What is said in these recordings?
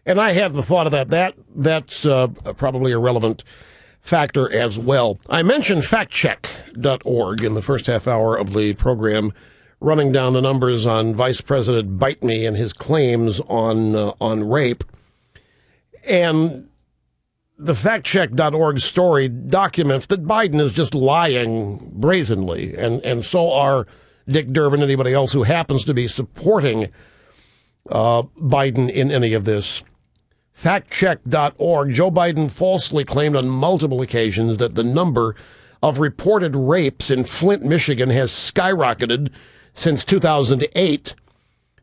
And I had the thought of that. That's probably a relevant factor as well. I mentioned factcheck.org in the first half hour of the program, running down the numbers on Vice President Biden and his claims on rape. And the factcheck.org story documents that Biden is just lying brazenly, and so are Dick Durbin and anybody else who happens to be supporting Biden in any of this. Factcheck.org. Joe Biden falsely claimed on multiple occasions that the number of reported rapes in Flint, Michigan has skyrocketed since 2008,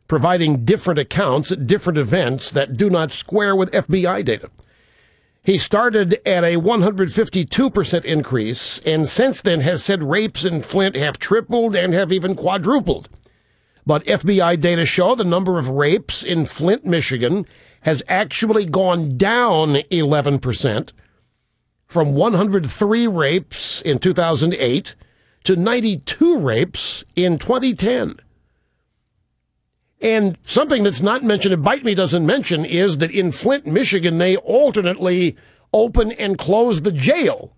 providing different accounts at different events that do not square with FBI data. He started at a 152% increase, and since then has said rapes in Flint have tripled and have even quadrupled. But FBI data show the number of rapes in Flint, Michigan has actually gone down 11%, from 103 rapes in 2008 to 92 rapes in 2010. And something that's not mentioned, and Bite Me doesn't mention, is that in Flint, Michigan, they alternately open and close the jail.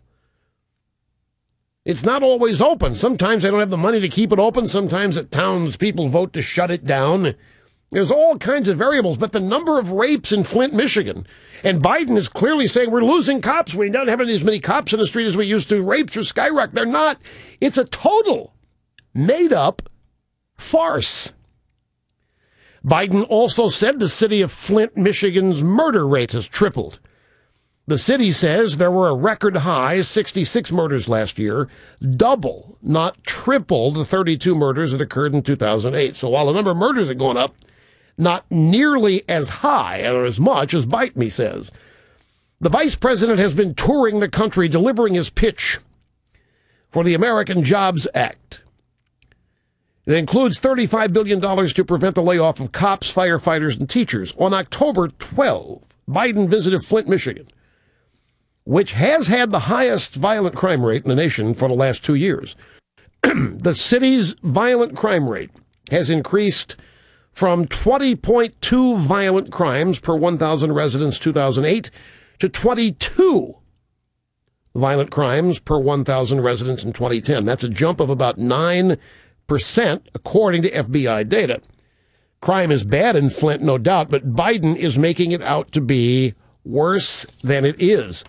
It's not always open. Sometimes they don't have the money to keep it open. Sometimes the townspeople vote to shut it down. There's all kinds of variables, but the number of rapes in Flint, Michigan, and Biden is clearly saying we're losing cops. We don't have as many cops in the street as we used to. Rapes are skyrocketing. They're not. It's a total made-up farce. Biden also said the city of Flint, Michigan's murder rate has tripled. The city says there were a record high 66 murders last year, double, not triple, the 32 murders that occurred in 2008. So while the number of murders are going up, not nearly as high or as much as Bite Me says. The vice president has been touring the country delivering his pitch for the American Jobs Act. It includes $35 billion to prevent the layoff of cops, firefighters, and teachers. On October 12, Biden visited Flint, Michigan, which has had the highest violent crime rate in the nation for the last 2 years. The city's violent crime rate has increased from 20.2 violent crimes per 1,000 residents 2008 to 22 violent crimes per 1,000 residents in 2010. That's a jump of about 9%, according to FBI data. Crime is bad in Flint, no doubt, but Biden is making it out to be worse than it is.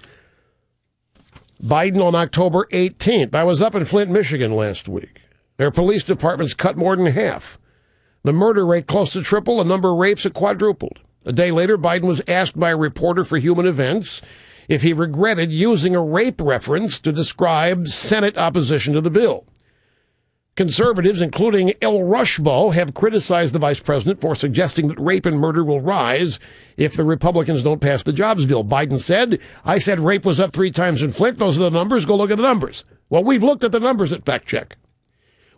Biden on October 18th. I was up in Flint, Michigan last week. Their police department's cut more than half. The murder rate close to triple. The number of rapes had quadrupled. A day later, Biden was asked by a reporter for Human Events if he regretted using a rape reference to describe Senate opposition to the bill. Conservatives, including El Rushbo, have criticized the vice president for suggesting that rape and murder will rise if the Republicans don't pass the jobs bill. Biden said, I said rape was up 3 times in Flint. Those are the numbers. Go look at the numbers. Well, we've looked at the numbers at Fact Check.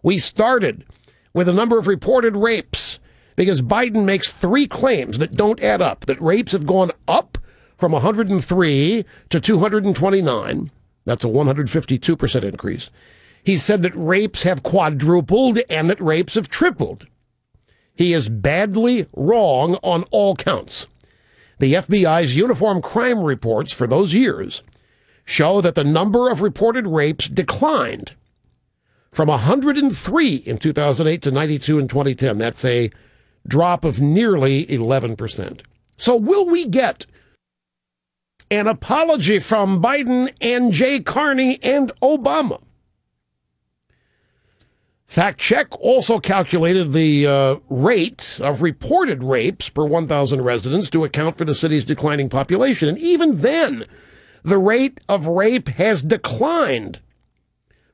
We started with a number of reported rapes because Biden makes 3 claims that don't add up, that rapes have gone up from 103 to 229. That's a 152% increase. He said that rapes have quadrupled and that rapes have tripled. He is badly wrong on all counts. The FBI's uniform crime reports for those years show that the number of reported rapes declined from 103 in 2008 to 92 in 2010. That's a drop of nearly 11%. So will we get an apology from Biden and Jay Carney and Obama? Fact Check also calculated the rate of reported rapes per 1,000 residents to account for the city's declining population. And even then, the rate of rape has declined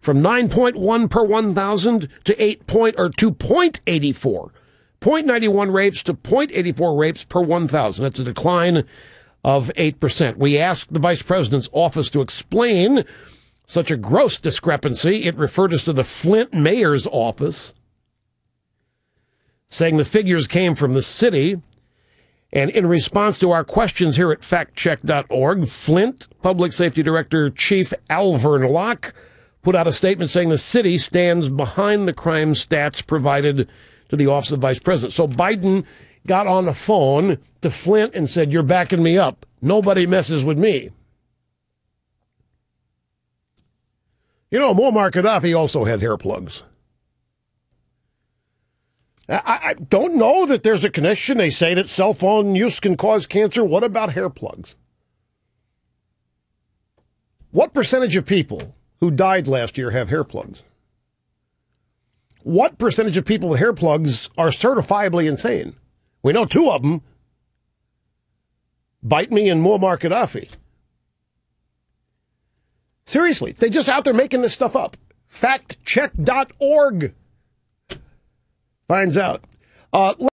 from 9.1 per 1,000 to 2.84. 0.91 rapes to 0.84 rapes per 1,000. That's a decline of 8%. We asked the vice president's office to explain such a gross discrepancy. It referred us to the Flint mayor's office, saying the figures came from the city. And in response to our questions here at factcheck.org, Flint Public Safety Director Chief Alvern Locke put out a statement saying the city stands behind the crime stats provided to the Office of the Vice President. So Biden got on the phone to Flint and said, "You're backing me up. Nobody messes with me." You know, Muammar Gaddafi also had hair plugs. I don't know that there's a connection. They say that cell phone use can cause cancer. What about hair plugs? What percentage of people who died last year have hair plugs? What percentage of people with hair plugs are certifiably insane? We know two of them. Bite Me and Muammar Gaddafi. Seriously, they just out there making this stuff up. Factcheck.org finds out.